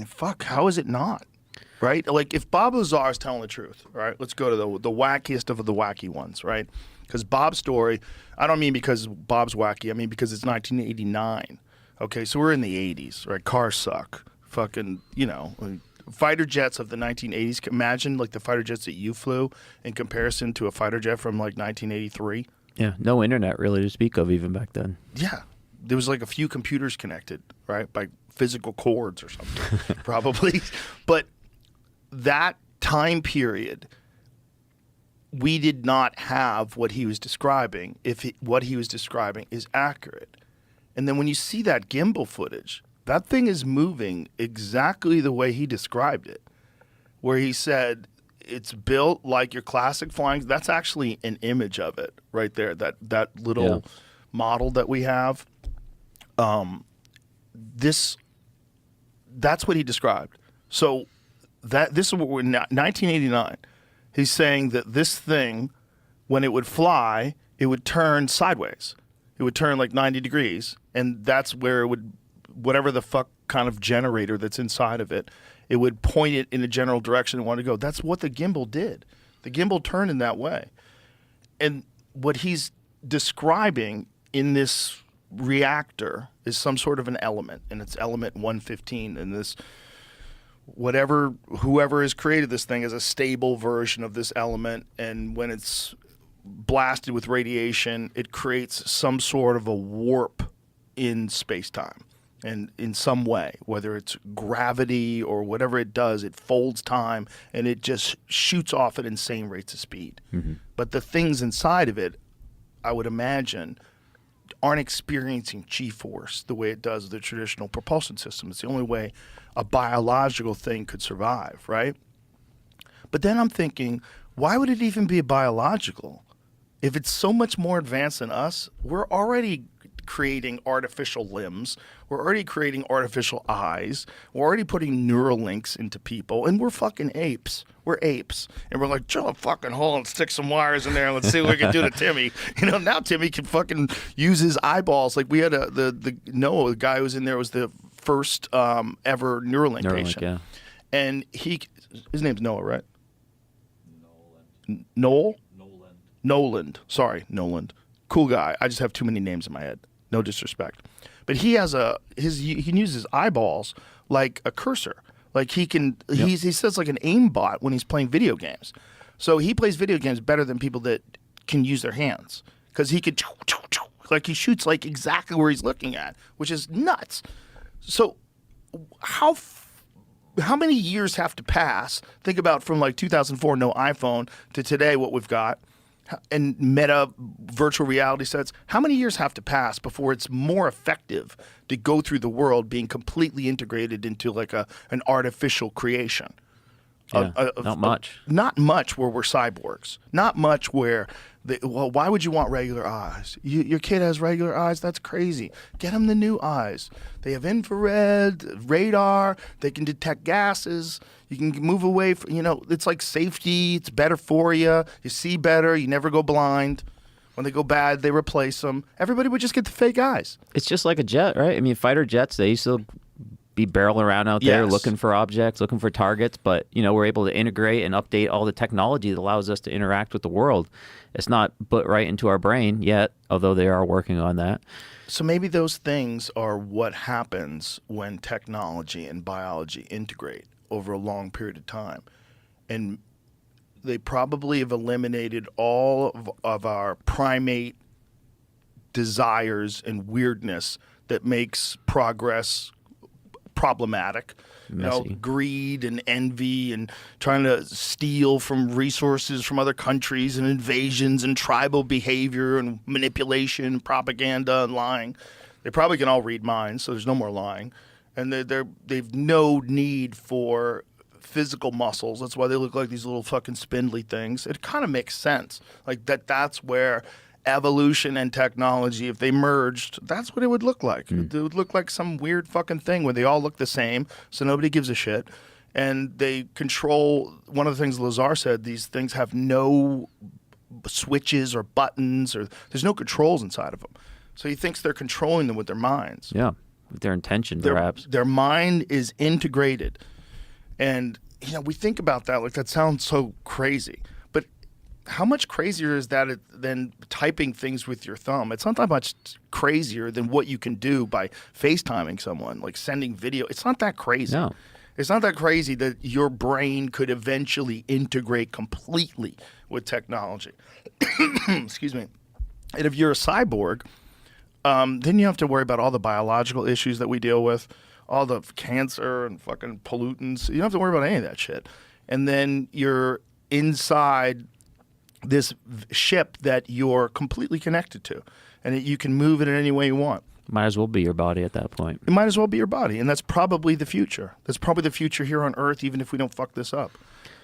thinking, fuck, how is it not? Right? Like, if Bob Lazars is telling the truth, right? Let's go to the wackiest of the wacky ones, right? Because Bob's story, I don't mean because Bob's wacky, I mean because it's 1989. Okay, so we're in the 80s, right? Cars suck. Fucking, fighter jets of the 1980s. Imagine, like, the fighter jets that you flew in comparison to a fighter jet from, like, 1983. Yeah, no internet really to speak of even back then. Yeah. There was, like, a few computers connected, right, by physical cords or something, probably. But that time period, we did not have what he was describing, what he was describing is accurate. And then when you see that gimbal footage, that thing is moving exactly the way he described it, where he said it's built like your classic flying. That's actually an image of it right there, that little model that we have. That's what he described. So this is what we're in 1989. He's saying that this thing, when it would fly, it would turn sideways. It would turn like 90 degrees, and that's where it would, whatever the fuck kind of generator that's inside of it, it would point it in a general direction it wanted to go. That's what the gimbal did. The gimbal turned in that way. And what he's describing in this reactor is some sort of an element, and it's element 115, and this whoever has created this thing is a stable version of this element, and when it's blasted with radiation, it creates some sort of a warp in space-time, and in some way, whether it's gravity or whatever it does, it folds time, and it just shoots off at insane rates of speed. Mm-hmm. But the things inside of it, I would imagine, aren't experiencing G-force the way it does the traditional propulsion system. It's the only way a biological thing could survive, right? But then I'm thinking, why would it even be biological? If it's so much more advanced than us, we're already creating artificial limbs. We're already creating artificial eyes. We're already putting neural links into people, and we're fucking apes. We're apes. And we're like, drill a fucking hole and stick some wires in there and let's see what we can do to Timmy. Now Timmy can fucking use his eyeballs. Like, we had the guy who was in there was the first ever Neuralink patient. Yeah. And his name's Noah, right? Noland. Sorry, Noland. Cool guy. I just have too many names in my head. No disrespect. But he has he can use his eyeballs like a cursor. Like he says like an aimbot when he's playing video games. So he plays video games better than people that can use their hands, because he could like he shoots like exactly where he's looking at, which is nuts. So how many years have to pass? Think about from like 2004, no iPhone, to today, what we've got, and meta virtual reality sets. How many years have to pass before it's more effective to go through the world being completely integrated into like an artificial creation? Yeah, not much. Not much where we're cyborgs. Not much where, why would you want regular eyes? Your kid has regular eyes? That's crazy. Get them the new eyes. They have infrared, radar. They can detect gases. You can move away from, it's like safety. It's better for you. You see better. You never go blind. When they go bad, they replace them. Everybody would just get the fake eyes. It's just like a jet, right? I mean, fighter jets, they used to be barreling around out there looking for objects, looking for targets, but we're able to integrate and update all the technology that allows us to interact with the world. It's not put right into our brain yet, although they are working on that. So maybe those things are what happens when technology and biology integrate over a long period of time. And they probably have eliminated all of our primate desires and weirdness that makes progress problematic. Greed and envy and trying to steal from resources from other countries and invasions and tribal behavior and manipulation, propaganda and lying. They probably can all read minds, so there's no more lying. And they've no need for physical muscles. That's why they look like these little fucking spindly things. It kind of makes sense. Like that's where evolution and technology, if they merged, that's what it would look like. It would look like some weird fucking thing where they all look the same, so nobody gives a shit. And they control, one of the things Lazar said, these things have no switches or buttons, or there's no controls inside of them. So he thinks they're controlling them with their minds. Yeah. with their intention, perhaps. Their mind is integrated. And, we think about that like that sounds so crazy. But how much crazier is that than typing things with your thumb? It's not that much crazier than what you can do by FaceTiming someone, like sending video. It's not that crazy. No. It's not that crazy that your brain could eventually integrate completely with technology. Excuse me. And if you're a cyborg, then you have to worry about all the biological issues that we deal with, all the cancer and fucking pollutants. You don't have to worry about any of that shit. And then you're inside this ship that you're completely connected to, and you can move it in any way you want. Might as well be your body at that point. It might as well be your body, and that's probably the future. That's probably the future here on Earth, even if we don't fuck this up.